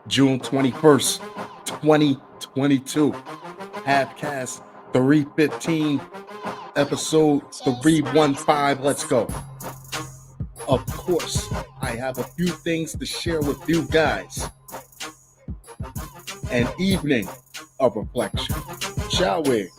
June 21st, 2022. Halfcast 315, episode 315. Let's go. Of course, I have a few things to share with you guys. An evening of reflection. Shall we?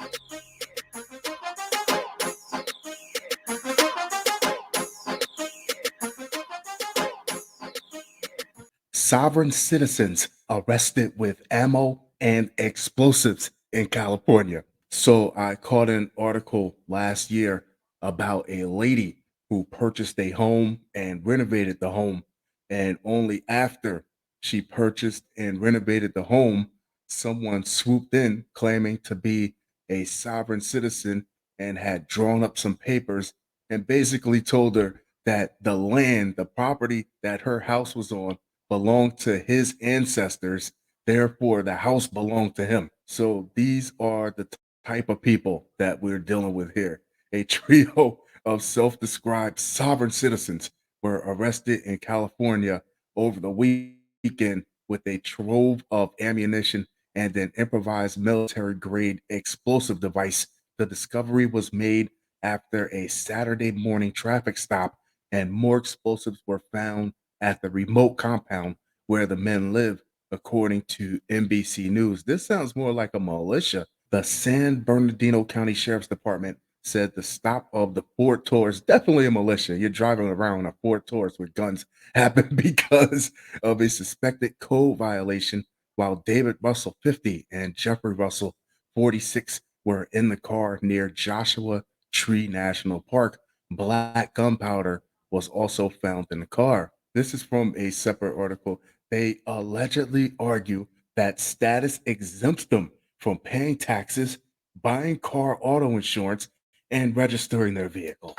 Sovereign citizens arrested with ammo and explosives in California. So I caught an article last year about a lady who purchased a home and renovated the home. And only after she purchased and renovated the home, someone swooped in claiming to be a sovereign citizen and had drawn up some papers and basically told her that the land, the property that her house was on, belonged to his ancestors. Therefore, the house belonged to him. So these are the type of people that we're dealing with here. A trio of self described sovereign citizens were arrested in California over the weekend with a trove of ammunition and an improvised military grade explosive device. The discovery was made after a Saturday morning traffic stop, and more explosives were found at the remote compound where the men live, according to NBC News. This sounds more like a militia. The San Bernardino County Sheriff's Department said the stop of the Ford Taurus, definitely a militia. You're driving around a Ford Taurus with guns, happened because of a suspected code violation, while David Russell, 50, and Jeffrey Russell, 46, were in the car near Joshua Tree National Park. Black gunpowder was also found in the car. This is from a separate article. They allegedly argue that status exempts them from paying taxes, buying car auto insurance, and registering their vehicles,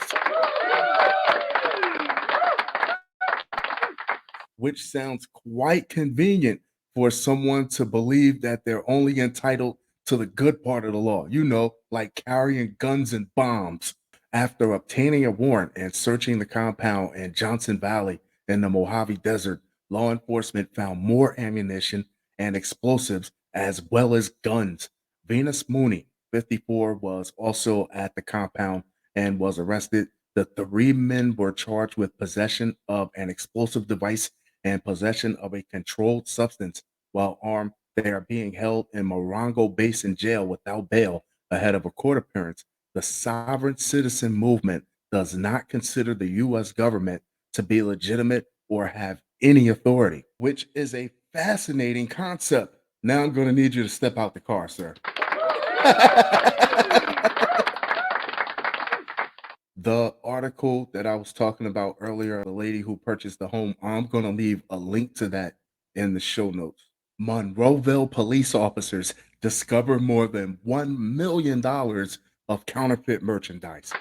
which sounds quite convenient for someone to believe that they're only entitled to the good part of the law, like carrying guns and bombs. After obtaining a warrant and searching the compound in Johnson Valley in the Mojave Desert, law enforcement found more ammunition and explosives as well as guns. Venus Mooney, 54, was also at the compound and was arrested. The three men were charged with possession of an explosive device and possession of a controlled substance. While armed, they are being held in Morongo Basin Jail without bail ahead of a court appearance. The sovereign citizen movement does not consider the U.S. government to be legitimate or have any authority, which is a fascinating concept. Now I'm going to need you to step out the car, sir. The article that I was talking about earlier, the lady who purchased the home, I'm going to leave a link to that in the show notes. Monroeville police officers discover more than $1 million of counterfeit merchandise.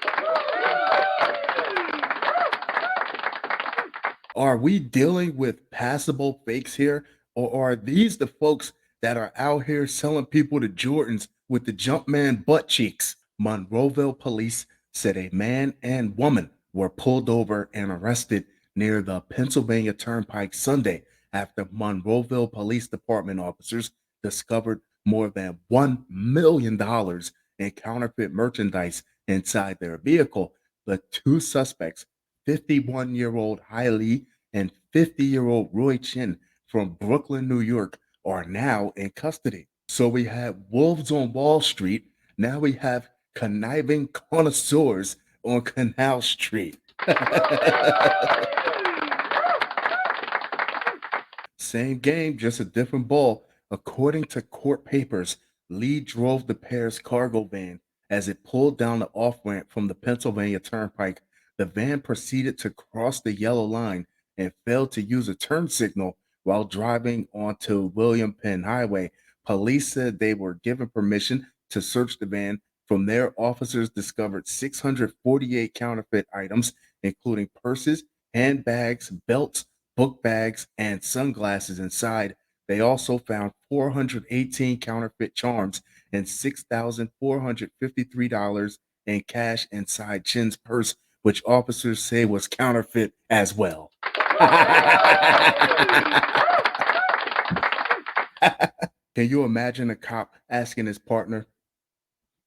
Are we dealing with passable fakes here? Or are these the folks that are out here selling people the Jordans with the Jumpman butt cheeks? Monroeville police said a man and woman were pulled over and arrested near the Pennsylvania Turnpike Sunday after Monroeville Police Department officers discovered more than $1 million in counterfeit merchandise inside their vehicle. The two suspects, 51-year-old Hailey and 50-year-old Roy Chin from Brooklyn, New York, are now in custody. So we had wolves on Wall Street. Now we have conniving connoisseurs on Canal Street. Same game, just a different ball. According to court papers, Lee drove the pair's cargo van as it pulled down the off ramp from the Pennsylvania Turnpike. The van proceeded to cross the yellow line and failed to use a turn signal while driving onto William Penn Highway. Police said they were given permission to search the van. From there, officers discovered 648 counterfeit items, including purses, handbags, belts, book bags, and sunglasses inside. They also found 418 counterfeit charms and $6,453 in cash inside Chin's purse, which officers say was counterfeit as well. Can you imagine a cop asking his partner,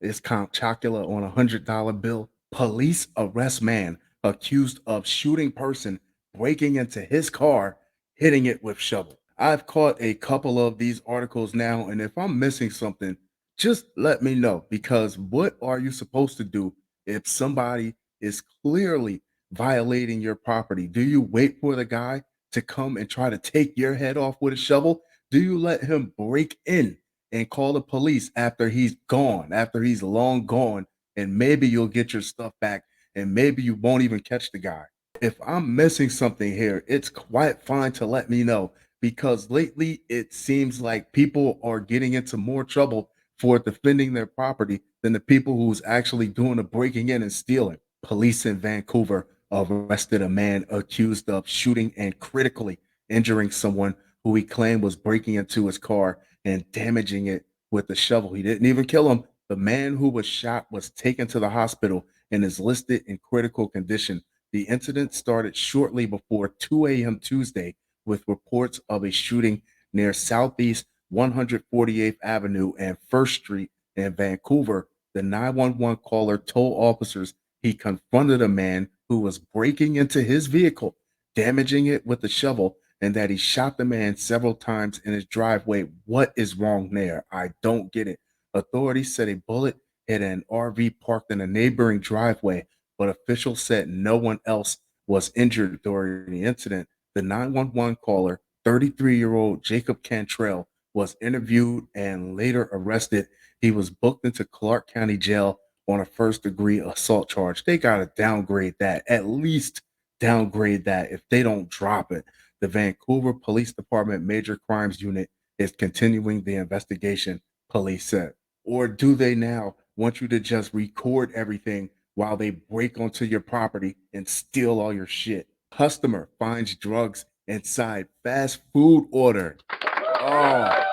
is Count Chocula on $100 bill? Police arrest man accused of shooting person breaking into his car, hitting it with shovel. I've caught a couple of these articles now, and if I'm missing something, just let me know because what are you supposed to do if somebody is clearly violating your property? Do you wait for the guy to come and try to take your head off with a shovel? Do you let him break in and call the police after he's gone, after he's long gone, and maybe you'll get your stuff back and maybe you won't even catch the guy? If I'm missing something here, it's quite fine to let me know because lately it seems like people are getting into more trouble for defending their property than the people who's actually doing the breaking in and stealing. Police in Vancouver arrested a man accused of shooting and critically injuring someone who he claimed was breaking into his car and damaging it with a shovel. He didn't even kill him. The man who was shot was taken to the hospital and is listed in critical condition. The incident started shortly before 2 a.m. Tuesday with reports of a shooting near Southeast 148th Avenue and First Street in Vancouver. The 911 caller told officers he confronted a man who was breaking into his vehicle, damaging it with a shovel, and that he shot the man several times in his driveway. What is wrong there? I don't get it. Authorities said a bullet hit an RV parked in a neighboring driveway, but officials said no one else was injured during the incident. The 911 caller, 33-year-old Jacob Cantrell, was interviewed and later arrested. He was booked into Clark County Jail on a first-degree assault charge. They got to downgrade that, at least downgrade that if they don't drop it. The Vancouver Police Department Major Crimes Unit is continuing the investigation, police said. Or do they now want you to just record everything while they break onto your property and steal all your shit? Customer finds drugs inside fast food order. Oh,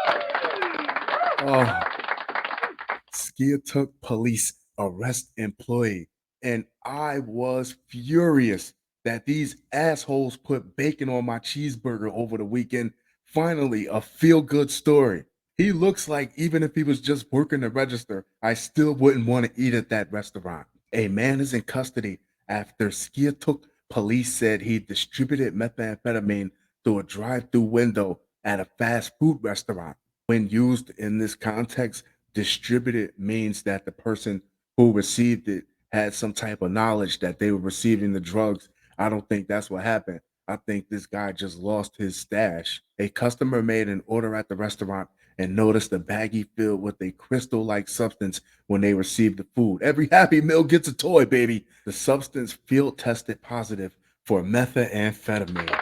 oh. Skiatook police arrest employee. And I was furious that these assholes put bacon on my cheeseburger over the weekend. Finally, a feel good story. He looks like even if he was just working the register, I still wouldn't want to eat at that restaurant. A man is in custody after Skiatook police said he distributed methamphetamine through a drive through window at a fast food restaurant. When used in this context, distributed means that the person who received it had some type of knowledge that they were receiving the drugs. I don't think that's what happened. I think this guy just lost his stash. A customer made an order at the restaurant and noticed a baggie filled with a crystal like substance when they received the food. Every Happy Meal gets a toy, baby. The substance field tested positive for methamphetamine,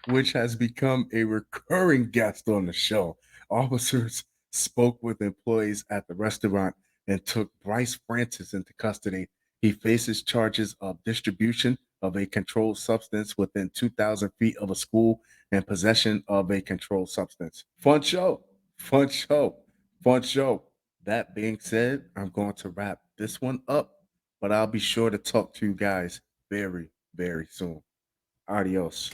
which has become a recurring guest on the show. Officers spoke with employees at the restaurant and took Bryce Francis into custody. He faces charges of distribution of a controlled substance within 2,000 feet of a school and possession of a controlled substance. Fun show. Fun show. Fun show. That being said, I'm going to wrap this one up, but I'll be sure to talk to you guys very, very soon. Adios.